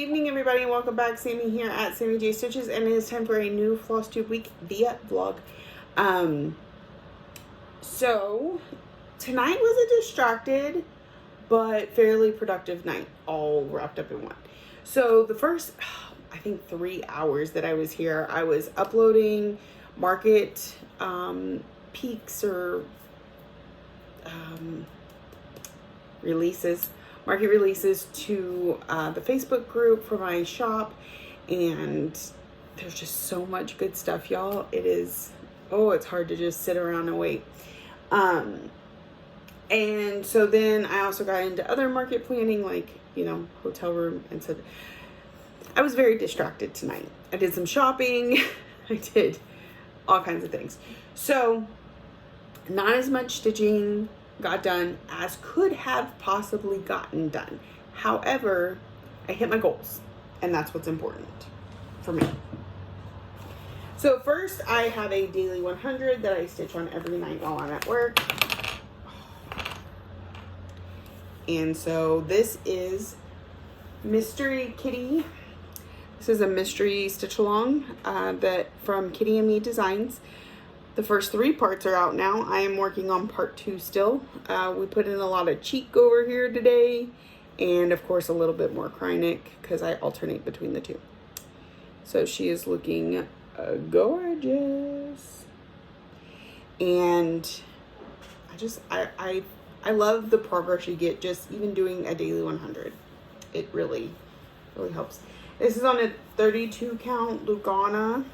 evening, everybody, and welcome back. Sammy here at Sammy J Stitches, and it is time for a new Flosstube week via vlog. So tonight was a distracted but fairly productive night, all wrapped up in one. So the first, I think 3 hours that I was here, I was uploading market peaks or market releases to the Facebook group for my shop, and there's just so much good stuff, y'all. It is, it's hard to just sit around and wait. And so then I also got into other market planning, like, hotel room, and so I was very distracted tonight. I did some shopping. I did all kinds of things. So not as much stitching got done as could have possibly gotten done. However, I hit my goals, and that's what's important for me. So first, I have a daily 100 that I stitch on every night while I'm at work. And so this is Mystery Kitty. This is a mystery stitch along that from Kitty and Me Designs. The first 3 parts are out now. I am working on part 2 still. We put in a lot of cheek over here today, and of course a little bit more Krynic because I alternate between the two. So she is looking gorgeous, and I love the progress you get just even doing a daily 100. It really helps. This is on a 32 count Lugana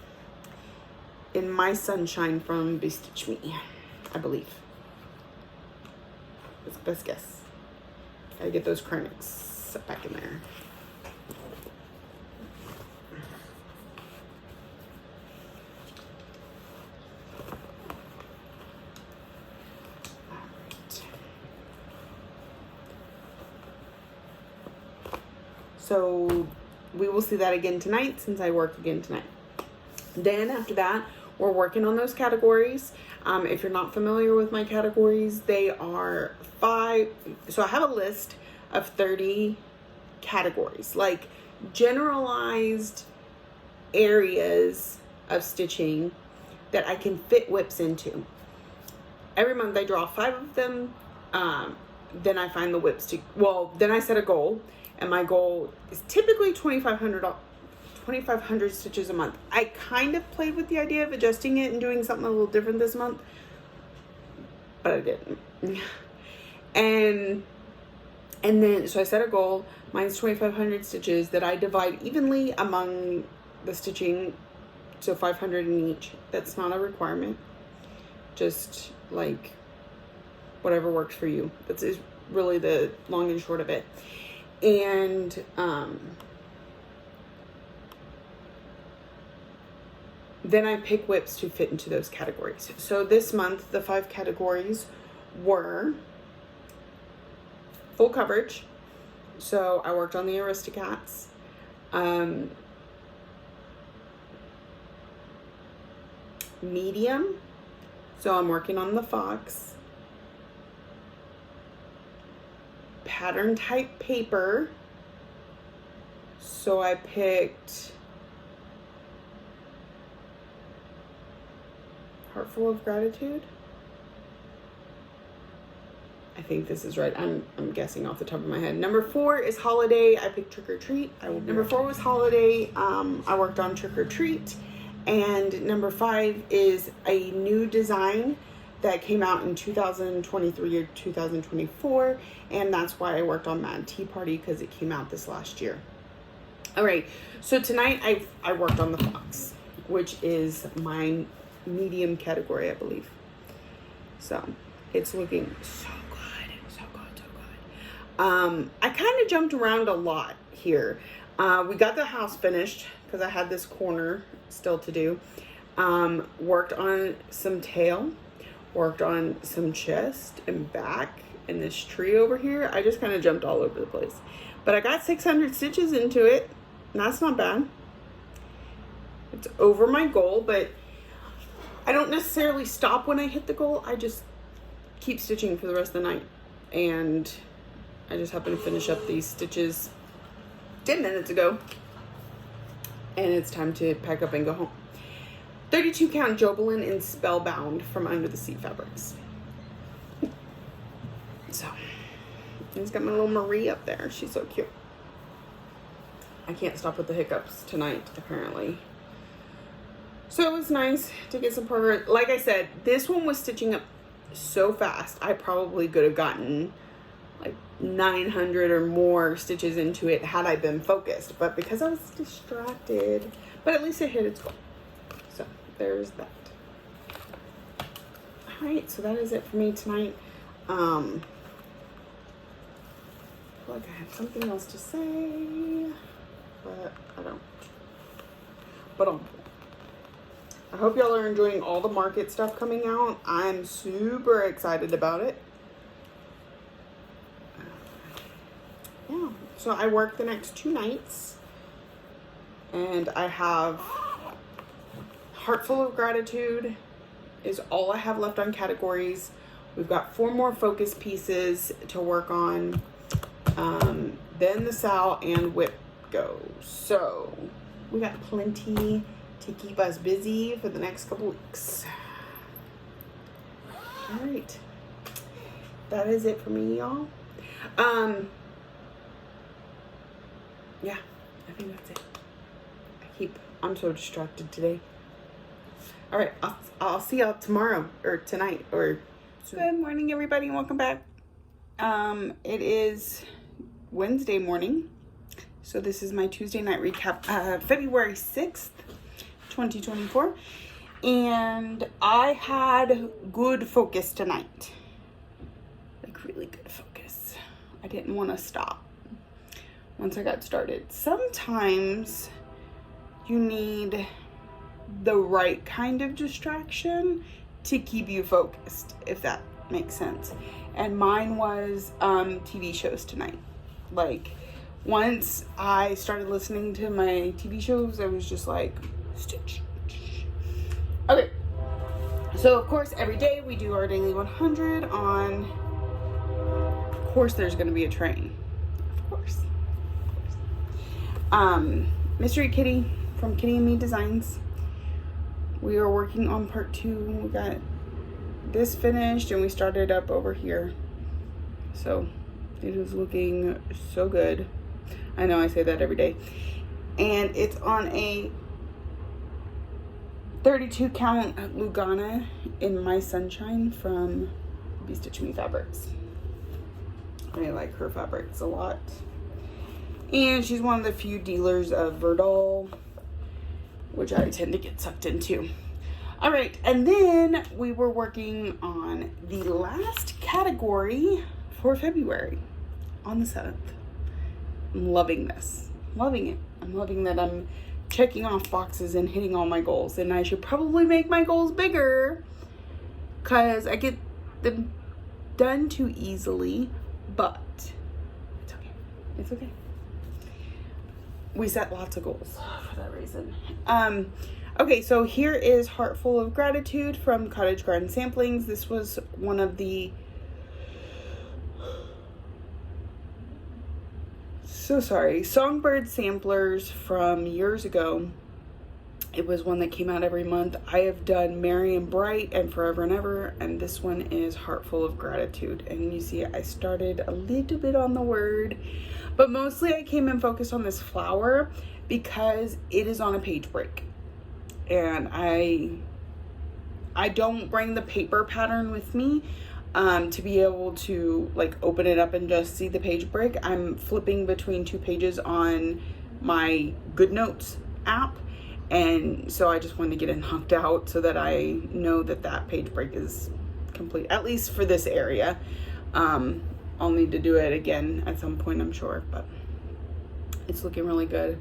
in My Sunshine from Bestitch Me, I believe. That's the best guess. Gotta get those Krynics set back in there. Alright. So we will see that again tonight since I work again tonight. Then after that, we're working on those categories. If you're not familiar with my categories, they are 5. So I have a list of 30 categories, like generalized areas of stitching that I can fit whips into. Every month I draw 5 of them. Then I find the whips then I set a goal, and my goal is typically 2,500 stitches a month. I kind of played with the idea of adjusting it and doing something a little different this month, but I didn't. And then, so I set a goal. Mine's 2,500 stitches that I divide evenly among the stitching, so 500 in each. That's not a requirement. Just like whatever works for you. That's is really the long and short of it. And then I pick whips to fit into those categories. So this month, the 5 categories were full coverage. So I worked on the Aristocats. Medium. So I'm working on the Fox. Pattern type paper. So I picked Heartful of Gratitude. I think this is right. I'm guessing off the top of my head. Number 4 is Holiday. I picked Trick or Treat. Number 4 was Holiday. I worked on Trick or Treat. And number 5 is a new design that came out in 2023 or 2024. And that's why I worked on Mad Tea Party, because it came out this last year. All right. So tonight I worked on the Fox, which is my medium category, I believe. So it's looking so good. I kind of jumped around a lot here. We got the house finished because I had this corner still to do. Worked on some tail, worked on some chest and back, and this tree over here. I just kind of jumped all over the place, but I got 600 stitches into it, and that's not bad. It's over my goal, but I don't necessarily stop when I hit the goal. I just keep stitching for the rest of the night, and I just happen to finish up these stitches 10 minutes ago. And it's time to pack up and go home. 32 count Jobelin in Spellbound from Under the Sea Fabrics. So, it's got my little Marie up there. She's so cute. I can't stop with the hiccups tonight, apparently. So it was nice to get some progress. Like I said, this one was stitching up so fast. I probably could have gotten like 900 or more stitches into it had I been focused. But because I was distracted, but at least it hit its goal. So there's that. All right, so that is it for me tonight. I feel like I have something else to say, but I don't. But I hope y'all are enjoying all the market stuff coming out. I'm super excited about it. Yeah, so I work the next 2 nights, and I have Heartful of Gratitude is all I have left on categories. We've got 4 more focus pieces to work on. Then the Sal and Whip go. So we got plenty to keep us busy for the next couple weeks. All right, that is it for me, y'all. Yeah, I think that's it. I'm so distracted today. All right, I'll see y'all tomorrow or tonight or soon. Good morning, everybody, and welcome back. It is Wednesday morning, so this is my Tuesday night recap, February 6th, 2024, and I had good focus tonight, like really good focus. I didn't want to stop once I got started. Sometimes you need the right kind of distraction to keep you focused, if that makes sense. And mine was TV shows tonight. Like, once I started listening to my TV shows, I was just like, stitch. Okay, so of course every day we do our daily 100 on, of course there's going to be a train, of course. Mystery Kitty from Kitty and Me Designs. We are working on part 2. We got this finished and we started up over here, so it is looking so good. I know I say that every day. And it's on a 32 count Lugana in My Sunshine from Be Stitch Me Fabrics. I like her fabrics a lot. And she's one of the few dealers of Verdal, which I tend to get sucked into. All right, and then we were working on the last category for February on the 7th. I'm loving this. Loving it. I'm loving that I'm checking off boxes and hitting all my goals. And I should probably make my goals bigger because I get them done too easily, but it's okay. It's okay. We set lots of goals for that reason. Okay, so here is Heartful of Gratitude from Cottage Garden Samplings. This was one of the Songbird samplers from years ago. It was one that came out every month. I have done Merry and Bright and Forever and Ever, and this one is Heartful of Gratitude. And you see I started a little bit on the word, but mostly I came and focused on this flower because it is on a page break. And I don't bring the paper pattern with me to be able to like open it up and just see the page break. I'm flipping between 2 pages on my GoodNotes app, and so I just wanted to get it knocked out so that I know that that page break is complete, at least for this area. I'll need to do it again at some point, I'm sure, but it's looking really good.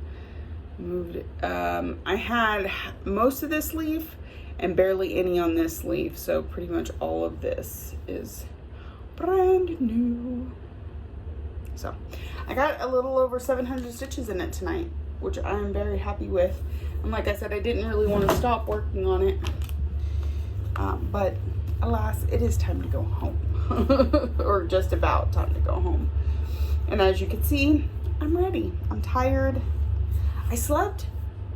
Moved it. I had most of this leaf and barely any on this leaf, so pretty much all of this is brand new. So I got a little over 700 stitches in it tonight, which I'm very happy with. And like I said, I didn't really want to stop working on it, but alas, it is time to go home. Or just about time to go home. And as you can see, I'm ready. I'm tired. I slept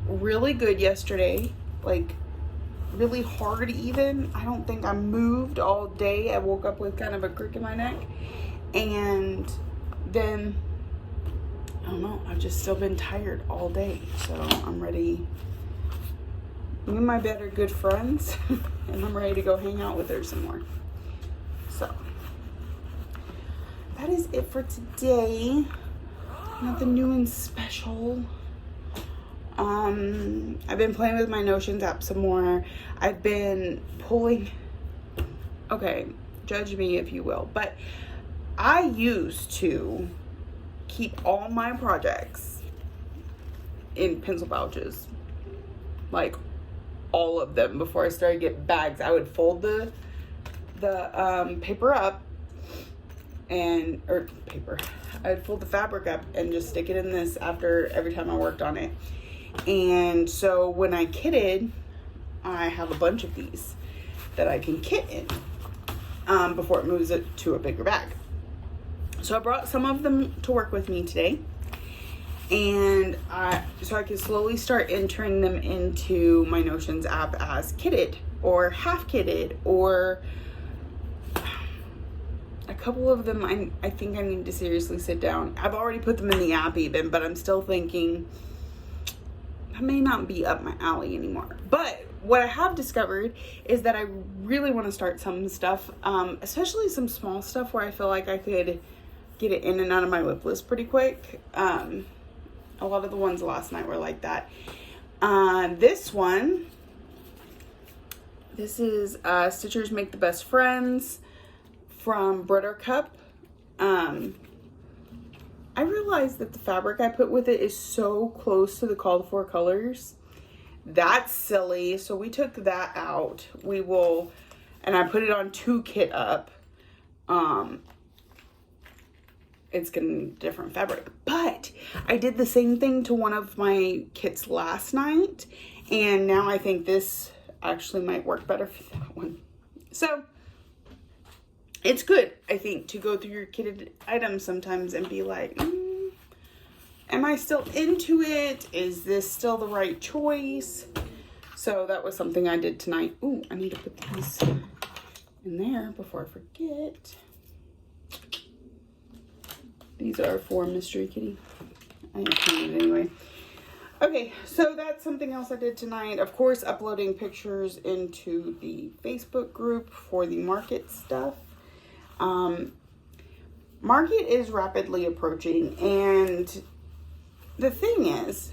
really good yesterday, like really hard even. I don't think I moved all day. I woke up with kind of a crick in my neck. And then, I don't know, I've just still been tired all day. So I'm ready. Me and my bed are good friends. And I'm ready to go hang out with her some more. So, that is it for today. Nothing new and special. I've been playing with my Notions app some more. I've been pulling, okay, judge me if you will, but I used to keep all my projects in pencil pouches, like all of them. Before I started getting bags, I would fold the paper up I'd fold the fabric up and just stick it in this after every time I worked on it. And so when I kitted, I have a bunch of these that I can kit in before it moves it to a bigger bag. So I brought some of them to work with me today, and so I can slowly start entering them into my Notions app as kitted or half kitted, or a couple of them I think I need to seriously sit down. I've already put them in the app even, but I'm still thinking that may not be up my alley anymore. But what I have discovered is that I really want to start some stuff, especially some small stuff where I feel like I could get it in and out of my whip list pretty quick. A lot of the ones last night were like that. This one, this is Stitchers Make the Best Friends from Buttercup. I realized that the fabric I put with it is so close to the called for colors. That's silly. So we took that out. And I put it on 2 kit up. It's getting different fabric. But I did the same thing to one of my kits last night. And now I think this actually might work better for that one. So it's good, I think, to go through your kitted items sometimes and be like, am I still into it? Is this still the right choice? So that was something I did tonight. Ooh, I need to put these in there before I forget. These are for Mystery Kitty. I ain't cleaning it anyway. Okay, so that's something else I did tonight. Of course, uploading pictures into the Facebook group for the market stuff. Market is rapidly approaching, and the thing is,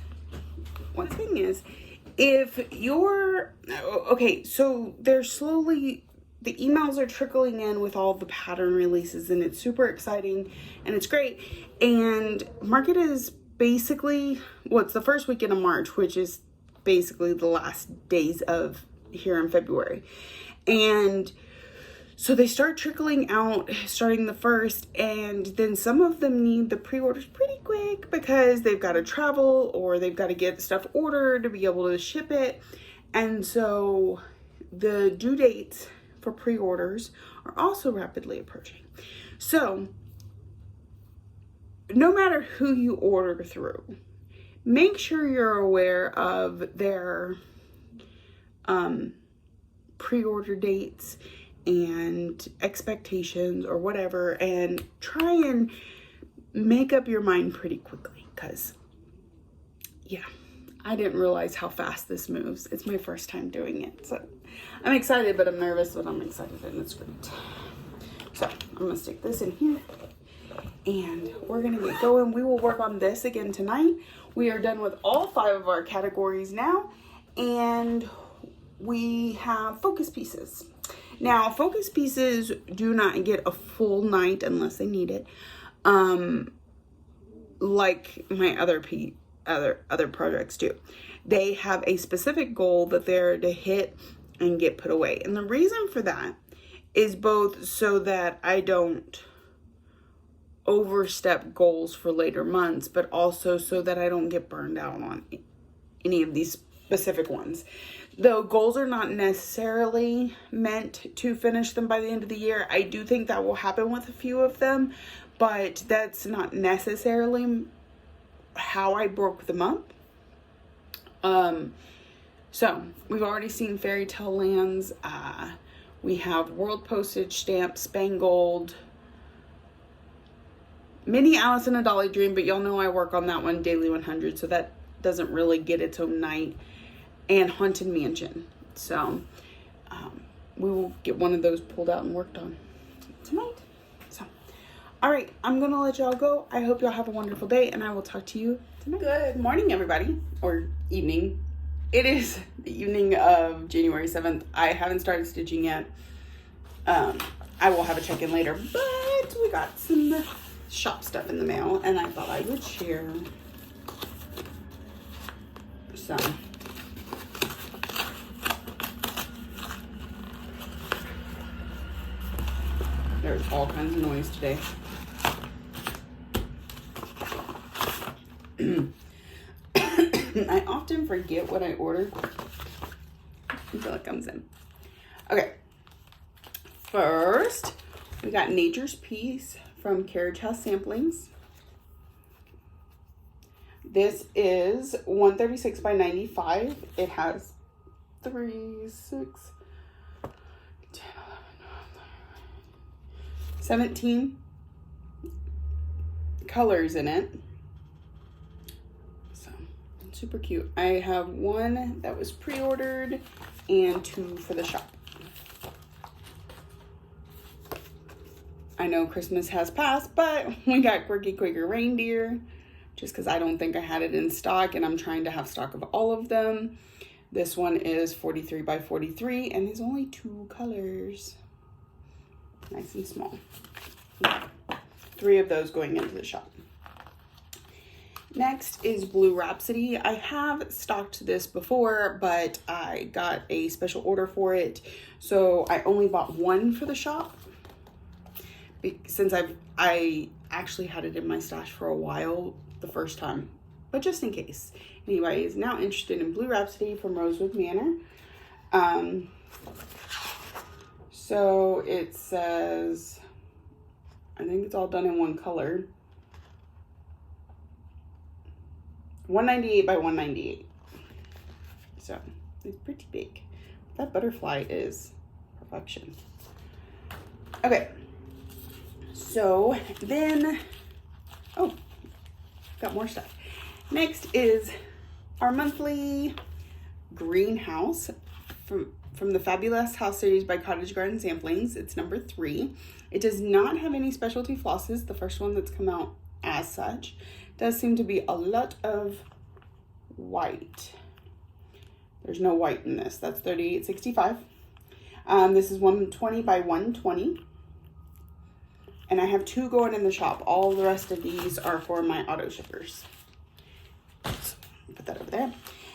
if you're, okay, so they're slowly, the emails are trickling in with all the pattern releases, and it's super exciting, and it's great, and market is basically, well, it's the first weekend of March, which is basically the last days of here in February, and so they start trickling out starting the 1st, and then some of them need the pre-orders pretty quick because they've got to travel or they've got to get stuff ordered to be able to ship it. And so the due dates for pre-orders are also rapidly approaching. So no matter who you order through, make sure you're aware of their pre-order dates and expectations or whatever, and try and make up your mind pretty quickly, because yeah, I didn't realize how fast this moves. It's my first time doing it, so I'm excited, but I'm nervous, but I'm excited, and it's great. So I'm gonna stick this in here and we're gonna get going. We will work on this again tonight. We are done with all 5 of our categories now, and we have focus pieces. Now, focus pieces do not get a full night unless they need it. Like my other projects do. They have a specific goal that they're to hit and get put away. And the reason for that is both so that I don't overstep goals for later months, but also so that I don't get burned out on any of these specific ones. Though goals are not necessarily meant to finish them by the end of the year, I do think that will happen with a few of them, but that's not necessarily how I broke them up. So we've already seen Fairy Tale Lands. We have World Postage Stamp, Spangled, Mini Alice in a Dolly Dream, but y'all know I work on that one daily 100, so that doesn't really get its own night, and Haunted Mansion. So we will get one of those pulled out and worked on tonight. So, all right, I'm gonna let y'all go. I hope y'all have a wonderful day, and I will talk to you tonight. Good morning, everybody, or evening. It is the evening of January 7th. I haven't started stitching yet. I will have a check-in later, but we got some shop stuff in the mail, and I thought I would share some. There's all kinds of noise today. I often forget what I ordered until it comes in. Okay. First, we got Nature's Peace from Carriage House Samplings. This is 136 by 95. It has 3, 6, 10, 11, 17 colors in it. So, super cute. I have one that was pre-ordered and 2 for the shop. I know Christmas has passed, but we got Quirky Quaker Reindeer, just because I don't think I had it in stock, and I'm trying to have stock of all of them. This one is 43 by 43, and there's only 2 colors. Nice and small. 3 of those going into the shop. Next is Blue Rhapsody. I have stocked this before, but I got a special order for it, so I only bought 1 for the shop. Since I actually had it in my stash for a while the first time, but just in case. Anyway, is now interested in Blue Rhapsody from Rosewood Manor. So it says, I think it's all done in 1 color. 198 by 198. So it's pretty big. That butterfly is perfection. Okay. So then, oh, got more stuff. Next is our monthly greenhouse from the Fabulous House series by Cottage Garden Samplings. It's number 3. It does not have any specialty flosses, the first one that's come out as such. Does seem to be a lot of white. There's no white in this. That's $38.65. This is 120 by 120. And I have 2 going in the shop. All the rest of these are for my auto shippers. So, put that over there.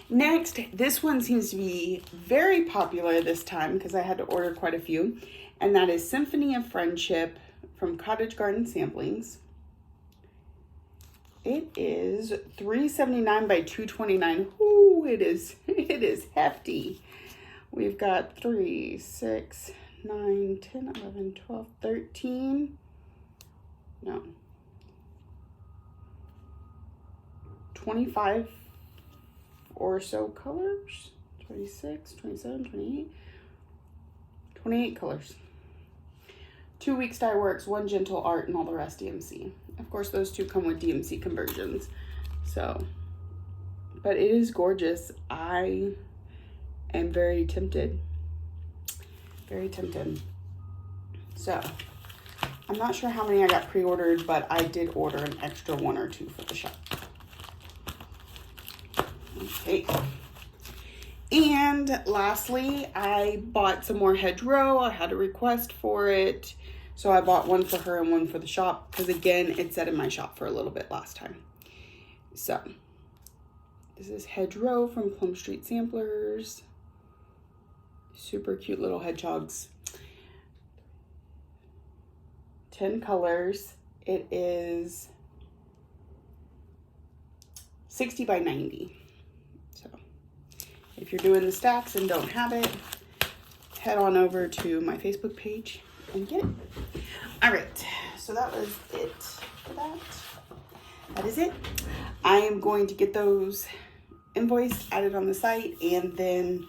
Next, this one seems to be very popular this time because I had to order quite a few. And that is Symphony of Friendship from Cottage Garden Samplings. It is $379 by $229. Ooh, it is hefty. We've got 3, 6, 9, 10, 11, 12, 13. No. 25 or so colors. 26, 27, 28. 28 colors. 2 Weeks Dye Works, 1 Gentle Art, and all the rest DMC. Of course, those 2 come with DMC conversions. So, but it is gorgeous. I am very tempted. Very tempted. So, I'm not sure how many I got pre-ordered, but I did order an extra 1 or 2 for the shop. Okay. And lastly, I bought some more hedgerow. I had a request for it. So I bought 1 for her and 1 for the shop. Because again, it sat in my shop for a little bit last time. So, this is hedgerow from Plum Street Samplers. Super cute little hedgehogs. 10 colors. It is 60 by 90. So if you're doing the stacks and don't have it, head on over to my Facebook page and get it. All right, so that was it for that. That is it. I am going to get those invoiced, added on the site, and then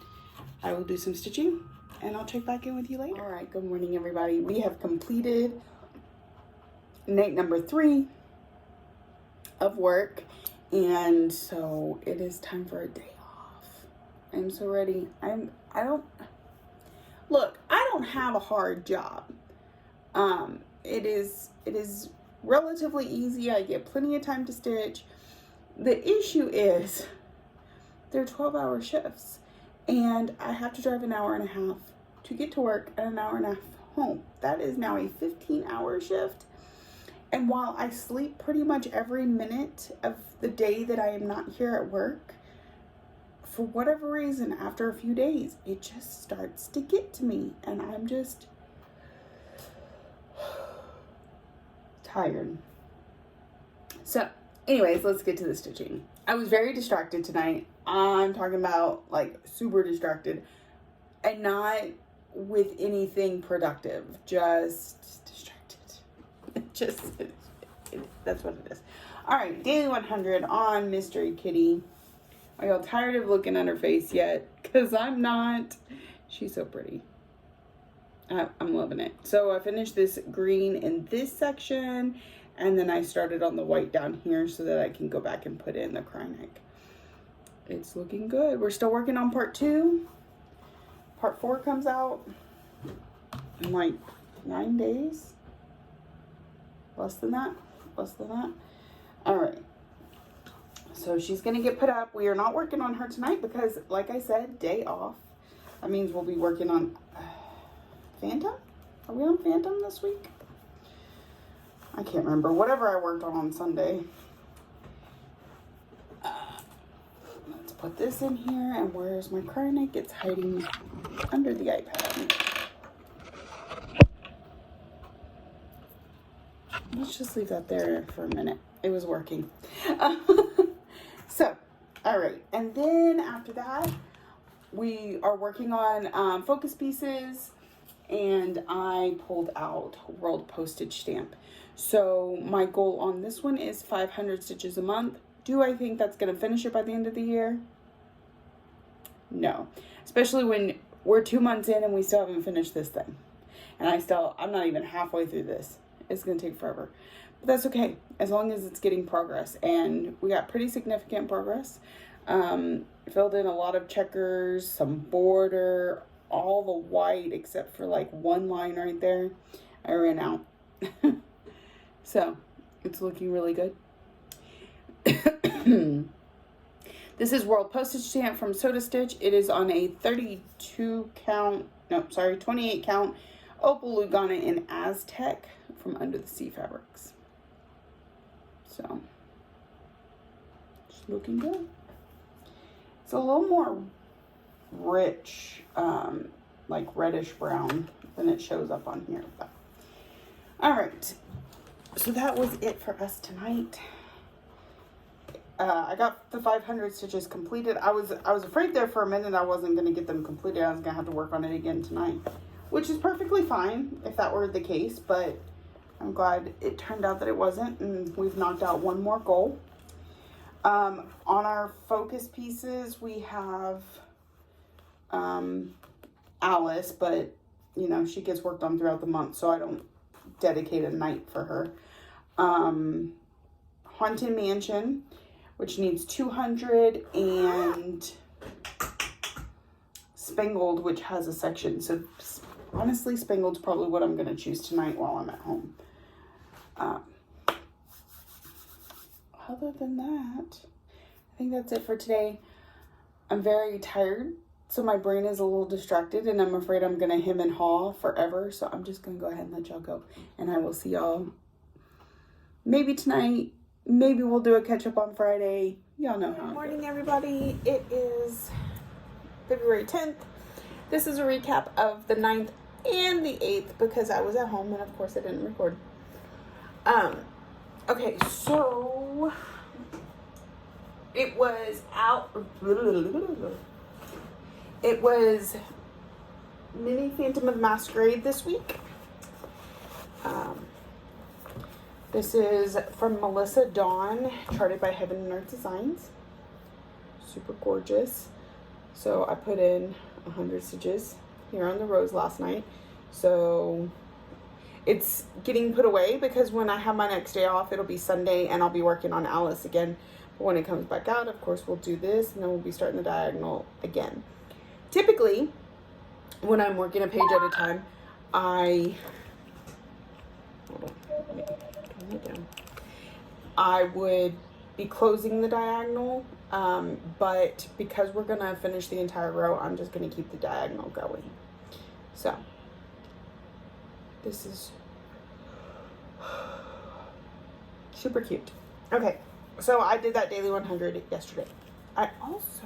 I will do some stitching, and I'll check back in with you later. All right, good morning, everybody. We have completed night number 3 of work, and so it is time for a day off. I'm so ready. I don't have a hard job. It is relatively easy. I get plenty of time to stitch. The issue is they're 12-hour shifts, and I have to drive an hour and a half to get to work and an hour and a half home. That is now a 15-hour shift. And while I sleep pretty much every minute of the day that I am not here at work, for whatever reason, after a few days, it just starts to get to me, and I'm just tired. So, anyways, let's get to the stitching. I was very distracted tonight. I'm talking about like super distracted, and not with anything productive, just distracted. That's what it is. All right, daily 100 on Mystery Kitty. Are y'all tired of looking at her face yet? Because I'm not. She's so pretty. I'm loving it. So I finished this green in this section, and then I started on the white down here so that I can go back and put in the cry neck. It's looking good. We're still working on part 2. Part 4 comes out in like 9 days. Less than that. All right. So she's going to get put up. We are not working on her tonight because, like I said, day off. That means we'll be working on Phantom? Are we on Phantom this week? I can't remember. Whatever I worked on Sunday. Let's put this in here. And where's my cry neck? It's hiding under the iPad. Let's just leave that there for a minute. It was working. So, all right. And then after that, we are working on focus pieces, and I pulled out World Postage Stamp. So my goal on this one is 500 stitches a month. Do I think that's going to finish it by the end of the year? No. Especially when we're 2 months in and we still haven't finished this thing. And I'm not even halfway through this. It's going to take forever. But that's okay, as long as it's getting progress. And we got pretty significant progress. Filled in a lot of checkers, some border, all the white except for like one line right there. I ran out. So, it's looking really good. This is World Postage Stamp from Soda Stitch. It is on a 28 count Opal Lugana in Aztec from Under the Sea Fabrics. So, it's looking good. It's a little more rich, like reddish brown than it shows up on here. But, all right. So that was it for us tonight. I got the 500 stitches completed. I was afraid there for a minute I wasn't going to get them completed. I was going to have to work on it again tonight, which is perfectly fine if that were the case, but I'm glad it turned out that it wasn't, and we've knocked out one more goal. On our focus pieces, we have Alice, but you know, she gets worked on throughout the month, so I don't dedicate a night for her. Haunted Mansion, which needs 200, and Spangled, which has a section. So honestly, Spangled's probably what I'm going to choose tonight while I'm at home. Other than that, I think that's it for today. I'm very tired, so my brain is a little distracted, and I'm afraid I'm going to hem and haw forever. So I'm just going to go ahead and let y'all go. And I will see y'all maybe tonight. Maybe we'll do a catch-up on Friday. Y'all know how. Good morning, everybody. It is February 10th. This is a recap of the 9th and the 8th because I was at home and, of course, I didn't record. Okay, so it was Mini Phantom of Masquerade this week. This is from Melissa Dawn, charted by Heaven and Earth Designs. Super gorgeous. So I put in 100 stitches here on the rows last night. So it's getting put away because when I have my next day off, it'll be Sunday and I'll be working on Alice again. But when it comes back out, of course, we'll do this and then we'll be starting the diagonal again. Typically, when I'm working a page at a time, I would be closing the diagonal, but because we're gonna finish the entire row, I'm just gonna keep the diagonal going. So this is super cute. Okay, so I did that daily 100 yesterday. I also,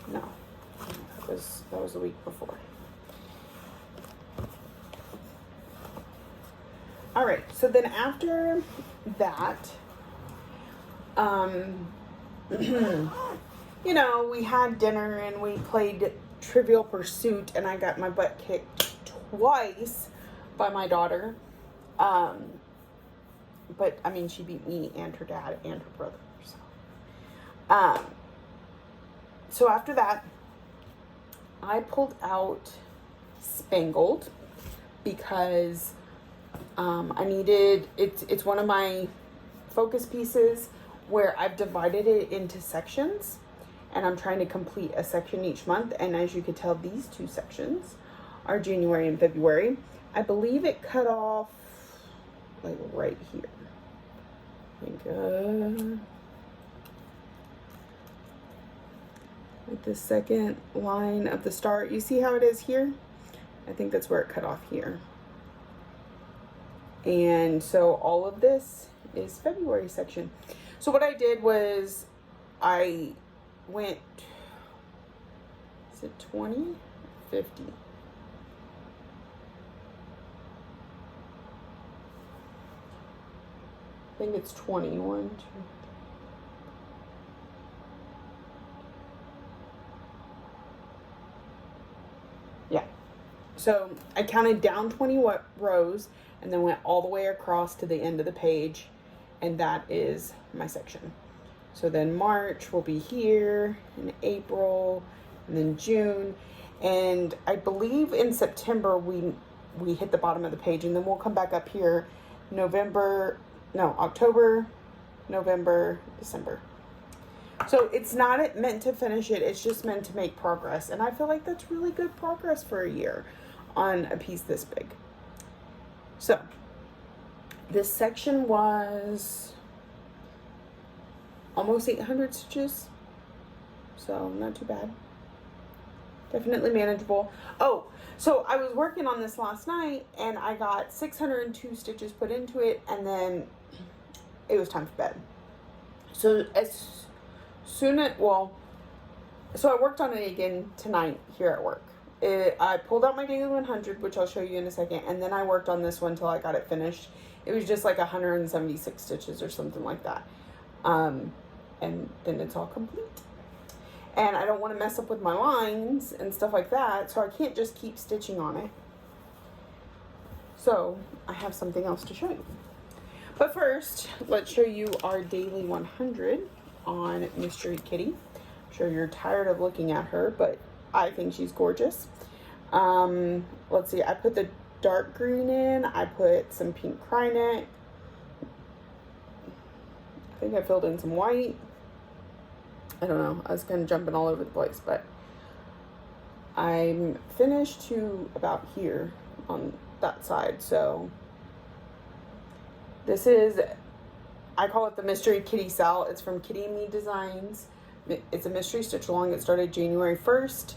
no, that was the week before. All right, so then after that, you know, we had dinner and we played Trivial Pursuit and I got my butt kicked twice by my daughter. But I mean, she beat me and her dad and her brother. So after that, I pulled out Spangled because I needed, it's one of my focus pieces where I've divided it into sections and I'm trying to complete a section each month. And as you can tell, these two sections are January and February. I believe it cut off like right here. I think, like the second line of the start. You see how it is here? I think that's where it cut off here. And so all of this is February section. So what I did was I went, is it 20? 50? I think it's 21. Yeah. So I counted down 20 rows and then went all the way across to the end of the page, and that is my section. So then March will be here, and April, and then June, and I believe in September we hit the bottom of the page, and then we'll come back up here October, November, December. So it's not meant to finish it, it's just meant to make progress, and I feel like that's really good progress for a year on a piece this big. So this section was almost 800 stitches, so not too bad. Definitely manageable. Oh, so I was working on this last night and I got 602 stitches put into it, and then it was time for bed. So so I worked on it again tonight here at work. I pulled out my daily 100, which I'll show you in a second, and then I worked on this one till I got it finished. It was just like 176 stitches or something like that. And then it's all complete. And I don't want to mess up with my lines and stuff like that, so I can't just keep stitching on it. So I have something else to show you. But first, let's show you our daily 100 on Mystery Kitty. I'm sure you're tired of looking at her, but I think she's gorgeous. Let's see, I put the dark green in, I put some pink cryneck, I think I filled in some white. I don't know, I was kind of jumping all over the place, but I'm finished to about here on that side. So this is, I call it the Mystery Kitty Cell. It's from Kitty and Me Designs. It's a mystery stitch along. It started January 1st.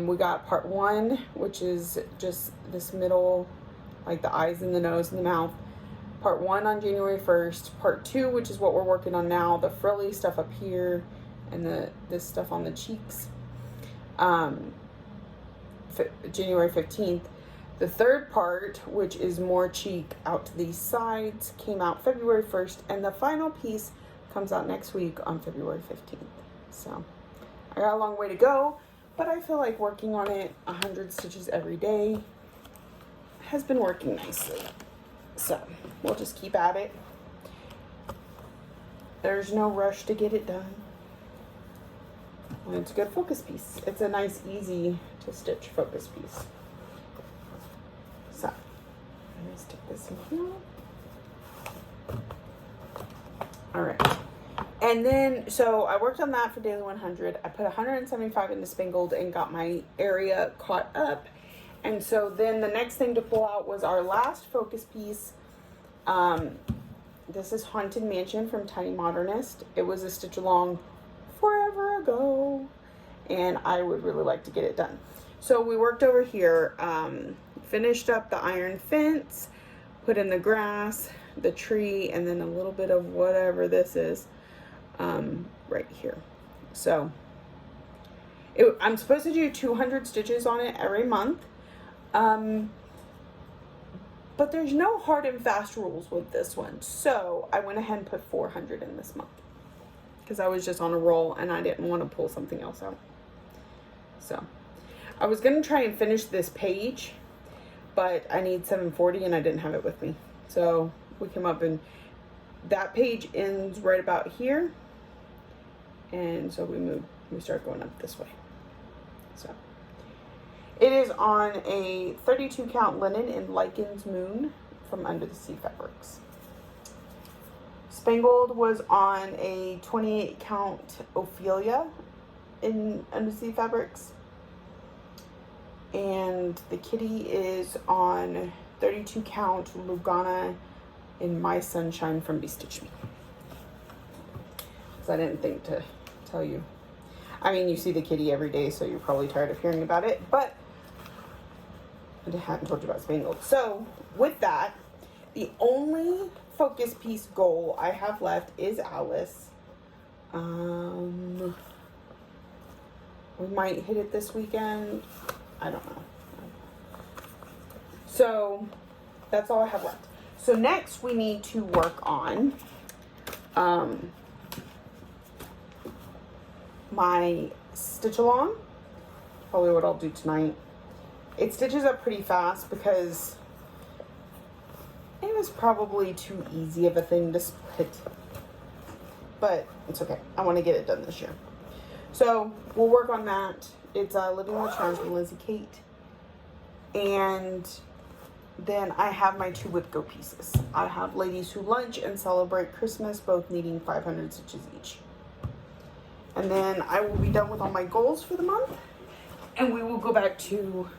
We got part 1, which is just this middle, like the eyes and the nose and the mouth. Part 1 on January 1st. Part 2, which is what we're working on now, the frilly stuff up here and this stuff on the cheeks. January 15th. The third part, which is more cheek out to these sides, came out February 1st, and the final piece comes out next week on February 15th. So I got a long way to go, but I feel like working on it 100 stitches every day has been working nicely. So we'll just keep at it. There's no rush to get it done. And it's a good focus piece. It's a nice, easy to stitch focus piece. So let me stick this in here. All right. And then, so I worked on that for Daily 100. I put 175 into Spangled and got my area caught up. And so then the next thing to pull out was our last focus piece. This is Haunted Mansion from Tiny Modernist. It was a stitch along forever ago, and I would really like to get it done. So we worked over here, finished up the iron fence, put in the grass, the tree, and then a little bit of whatever this is right here. So I'm supposed to do 200 stitches on it every month. But there's no hard and fast rules with this one. So I went ahead and put 400 in this month because I was just on a roll and I didn't want to pull something else out. So I was going to try and finish this page, but I need 740 and I didn't have it with me. So we came up and that page ends right about here. And so we start going up this way. So it is on a 32 count linen in Lycan's Moon from Under the Sea Fabrics. Spangled was on a 28 count Ophelia in Under the Sea Fabrics. And the kitty is on 32 count Lugana in My Sunshine from Bestitch Me. Because I didn't think to tell you. I mean, you see the kitty every day, so you're probably tired of hearing about it. But I hadn't told you about Spangled. So with that, the only focus piece goal I have left is Alice. We might hit it this weekend. I don't know. So that's all I have left. So next we need to work on my stitch along. Probably what I'll do tonight. It stitches up pretty fast because it was probably too easy of a thing to split. But it's okay. I want to get it done this year. So we'll work on that. It's Living with Charms from Lizzie Kate. And then I have my 2 whip go pieces. I have Ladies Who Lunch and Celebrate Christmas, both needing 500 stitches each. And then I will be done with all my goals for the month. And we will go back to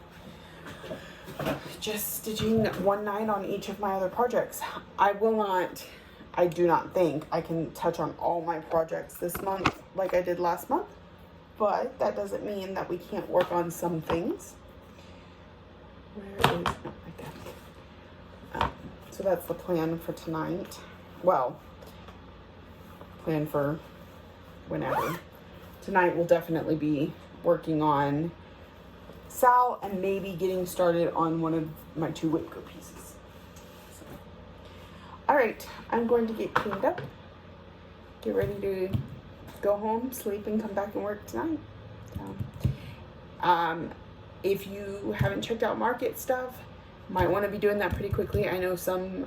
just stitching one night on each of my other projects. I do not think I can touch on all my projects this month like I did last month, but that doesn't mean that we can't work on some things. Where is, no, right there. So that's the plan for tonight. Well, plan for whenever. Tonight we'll definitely be working on Sal and maybe getting started on one of my 2 Whitco pieces. So, all right, I'm going to get cleaned up, get ready to go home, sleep, and come back and work tonight. So, if you haven't checked out market stuff, might want to be doing that pretty quickly. I know some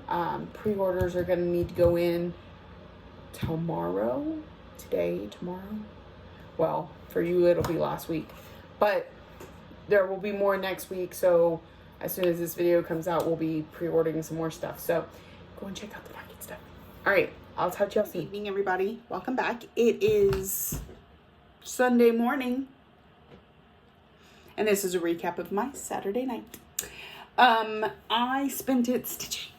pre-orders are going to need to go in tomorrow. Well, for you it'll be last week, but there will be more next week. So as soon as this video comes out, we'll be pre-ordering some more stuff. So go and check out the market stuff. All right, I'll touch you up soon. Good evening, everybody. Welcome back. It is Sunday morning, and this is a recap of my Saturday night. I spent it stitching.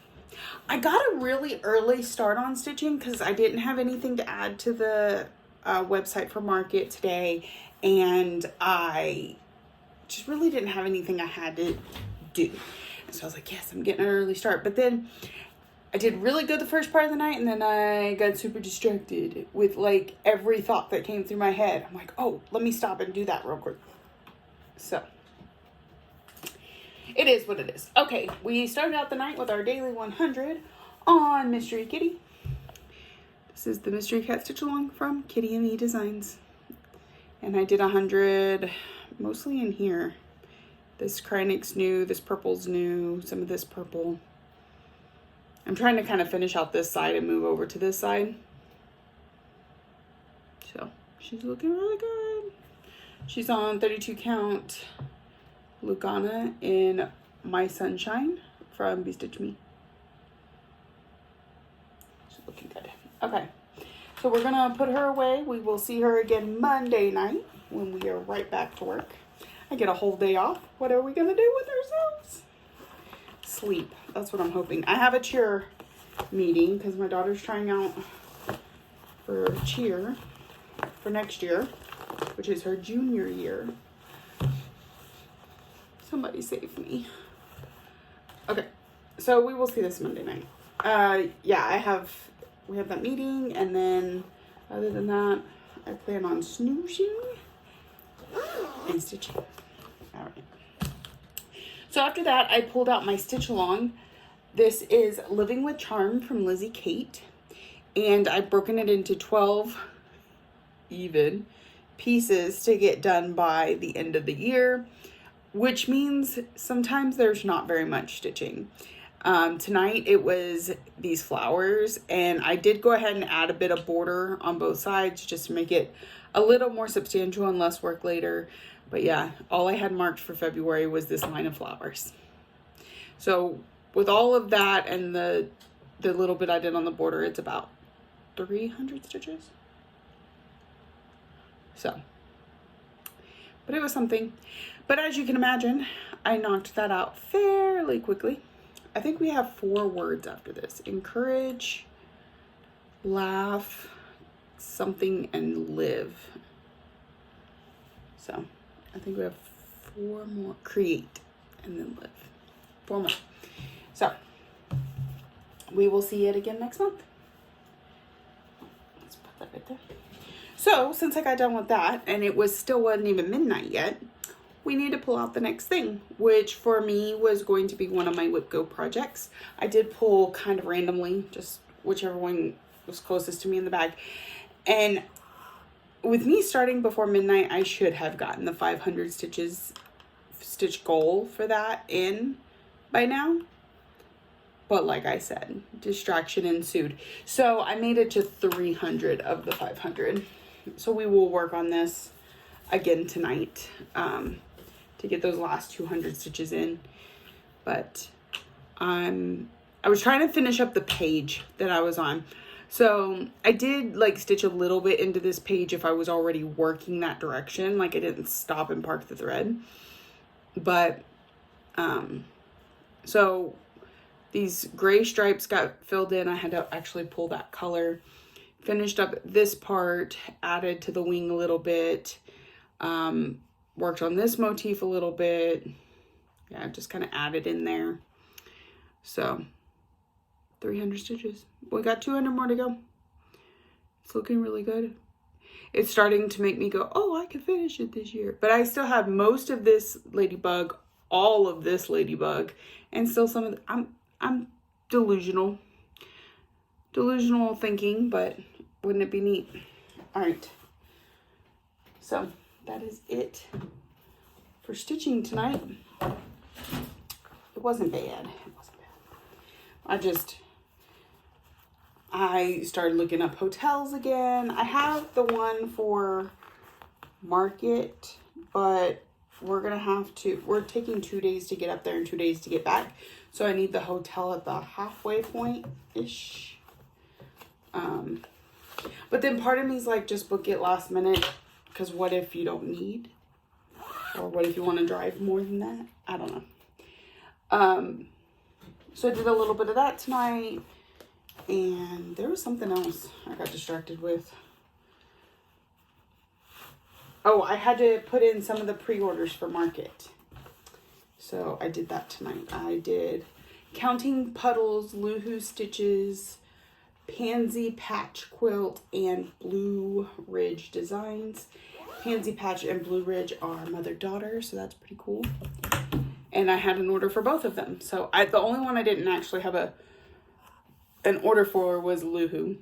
I got a really early start on stitching because I didn't have anything to add to the website for market today, and I just really didn't have anything I had to do. And so I was like, yes, I'm getting an early start. But then I did really good the first part of the night, and then I got super distracted with like every thought that came through my head. I'm like, oh, let me stop and do that real quick. So it is what it is. Okay, we started out the night with our daily 100 on Mystery Kitty. This is the Mystery Cat Stitch Along from Kitty and Me Designs. And I did 100 mostly in here. This Krynik's new, this purple's new, some of this purple. I'm trying to kind of finish out this side and move over to this side. So she's looking really good. She's on 32 count Lugana in My Sunshine from Be Stitch Me. She's looking good. Okay, so we're gonna put her away. We will see her again Monday night when we are right back to work. I get a whole day off. What are we gonna do with ourselves? Sleep. That's what I'm hoping. I have a cheer meeting because my daughter's trying out for cheer for next year, which is her junior year. Somebody save me. Okay, so we will see this Monday night. Yeah, we have that meeting, and then other than that, I plan on snoozing and stitching. All right. So after that, I pulled out my stitch along. This is Living with Charm from Lizzie Kate, and I've broken it into 12 even pieces to get done by the end of the year, which means sometimes there's not very much stitching. Tonight it was these flowers, and I did go ahead and add a bit of border on both sides just to make it a little more substantial and less work later. But yeah, all I had marked for February was this line of flowers. So with all of that and the little bit I did on the border, it's about 300 stitches. So, but it was something. But as you can imagine, I knocked that out fairly quickly. I think we have 4 words after this: encourage, laugh, something, and live. So I think we have 4 more: create and then live. 4 more. So we will see it again next month. Let's put that right there. So since I got done with that and it wasn't even midnight yet, we need to pull out the next thing, which for me was going to be one of my Whip Go projects. I did pull kind of randomly, just whichever one was closest to me in the bag. And with me starting before midnight, I should have gotten the 500 stitch goal for that in by now. But like I said, distraction ensued. So I made it to 300 of the 500. So we will work on this again tonight to get those last 200 stitches in. But I was trying to finish up the page that I was on. So I did like stitch a little bit into this page if I was already working that direction. Like I didn't stop and park the thread. But so these gray stripes got filled in. I had to actually pull that color. Finished up this part, added to the wing a little bit. Worked on this motif a little bit. Yeah, just kind of added in there. So 300 stitches. We got 200 more to go. It's looking really good. It's starting to make me go, oh, I could finish it this year. But I still have most of this ladybug, all of this ladybug, and still some of the, I'm delusional thinking, but wouldn't it be neat? All right. So that is it for stitching tonight. It wasn't bad. I started looking up hotels again. I have the one for Market, but we're taking 2 days to get up there and 2 days to get back. So I need the hotel at the halfway point-ish. But then part of me is like, just book it last minute, because what if you don't need? Or what if you want to drive more than that? I don't know. So I did a little bit of that tonight. And there was something else I got distracted with. Oh, I had to put in some of the pre-orders for Market. So I did that tonight. I did Counting Puddles, Loohoo Stitches, Pansy Patch Quilt, and Blue Ridge Designs. Pansy Patch and Blue Ridge are mother-daughter, so that's pretty cool. And I had an order for both of them. So the only one I didn't actually have an order for was Loohoo.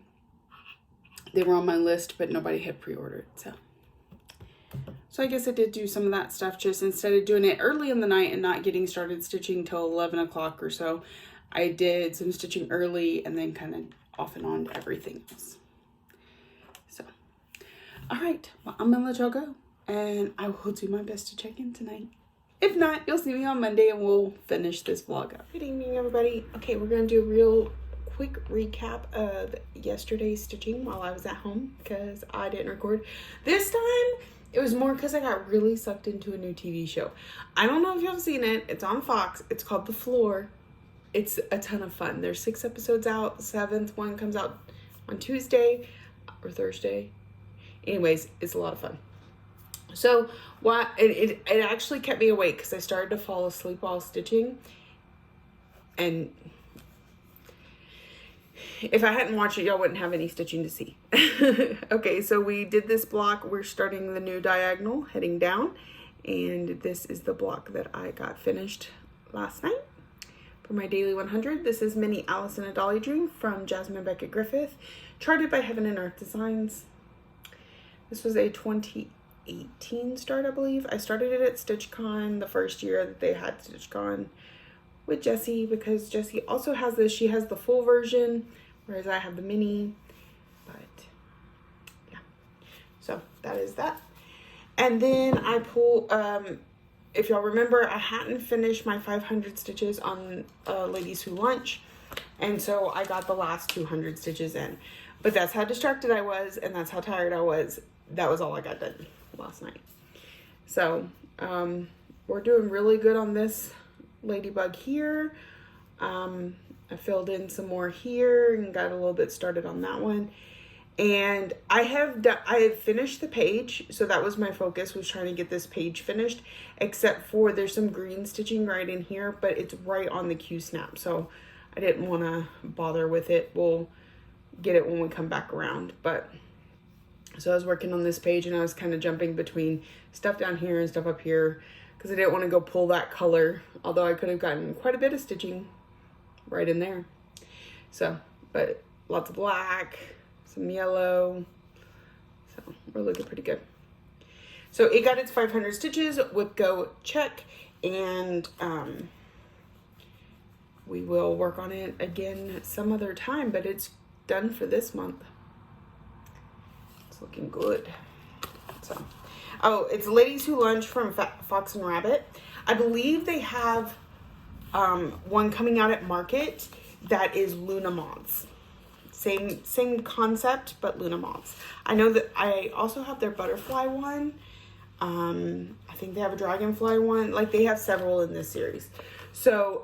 They were on my list, but nobody had pre-ordered, so I guess I did do some of that stuff. Just instead of doing it early in the night and not getting started stitching till 11 o'clock or so, I did some stitching early and then kind of off and on to everything else. So, all right, well, I'm gonna let y'all go and I will do my best to check in tonight. If not, you'll see me on Monday and we'll finish this vlog up. Good evening, everybody. Okay, we're gonna do a real quick recap of yesterday's stitching while I was at home because I didn't record. This time, it was more because I got really sucked into a new TV show. I don't know if y'all have seen it. It's on Fox. It's called The Floor. It's a ton of fun. There's 6 episodes out. The 7th one comes out on Tuesday or Thursday. Anyways, it's a lot of fun. So it actually kept me awake because I started to fall asleep while stitching. And if I hadn't watched it, y'all wouldn't have any stitching to see. Okay, so we did this block. We're starting the new diagonal heading down. And this is the block that I got finished last night for my daily 100. This is Mini Alice in a Dolly Dream from Jasmine Beckett Griffith, charted by Heaven and Earth Designs. This was a 2018 start, I believe. I started it at StitchCon the first year that they had StitchCon with Jessie because Jessie also has this. She has the full version, whereas I have the mini. But yeah, so that is that. And then I pull, if y'all remember, I hadn't finished my 500 stitches on Ladies Who Lunch. And so I got the last 200 stitches in. But that's how distracted I was and that's how tired I was. That was all I got done last night. So we're doing really good on this ladybug here. I filled in some more here and got a little bit started on that one. And I have finished the page, so that was my focus, was trying to get this page finished, except for there's some green stitching right in here, but it's right on the Q-snap, so I didn't want to bother with it. We'll get it when we come back around. But so I was working on this page and I was kind of jumping between stuff down here and stuff up here because I didn't want to go pull that color, although I could have gotten quite a bit of stitching right in there. So, but lots of black, some yellow, so we're looking pretty good. So it got its 500 stitches with go check, and we will work on it again some other time, but it's done for this month. It's looking good. So, oh, it's Ladies Who Lunch from Fox and Rabbit. I believe they have one coming out at Market that is Luna Moths. Same concept, but Luna Moths. I know that I also have their butterfly one. I think they have a dragonfly one. Like, they have several in this series. So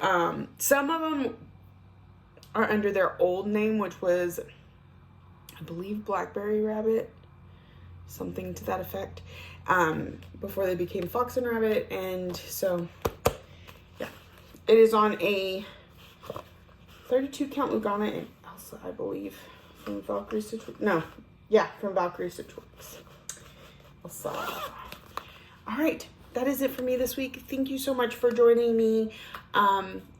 some of them are under their old name, which was, I believe, Blackberry Rabbit, something to that effect, before they became Fox and Rabbit. And so, yeah, it is on a 32 count Lugana and Elsa, I believe, from Valkyrie Stitchworks. No, yeah, from Valkyrie Stitchworks. Elsa. All right, that is it for me this week. Thank you so much for joining me.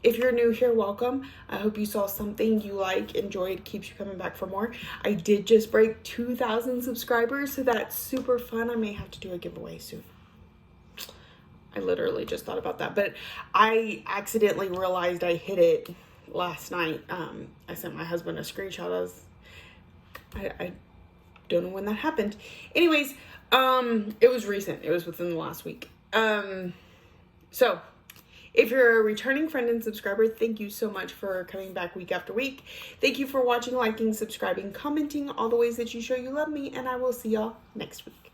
If you're new here, welcome. I hope you saw something you like, enjoyed, keeps you coming back for more. I did just break 2,000 subscribers, so that's super fun. I may have to do a giveaway soon. I literally just thought about that, but I accidentally realized I hit it last night. I sent my husband a screenshot. I don't know when that happened. Anyways, it was recent. It was within the last week. So if you're a returning friend and subscriber, thank you so much for coming back week after week. Thank you for watching, liking, subscribing, commenting, all the ways that you show you love me, and I will see y'all next week.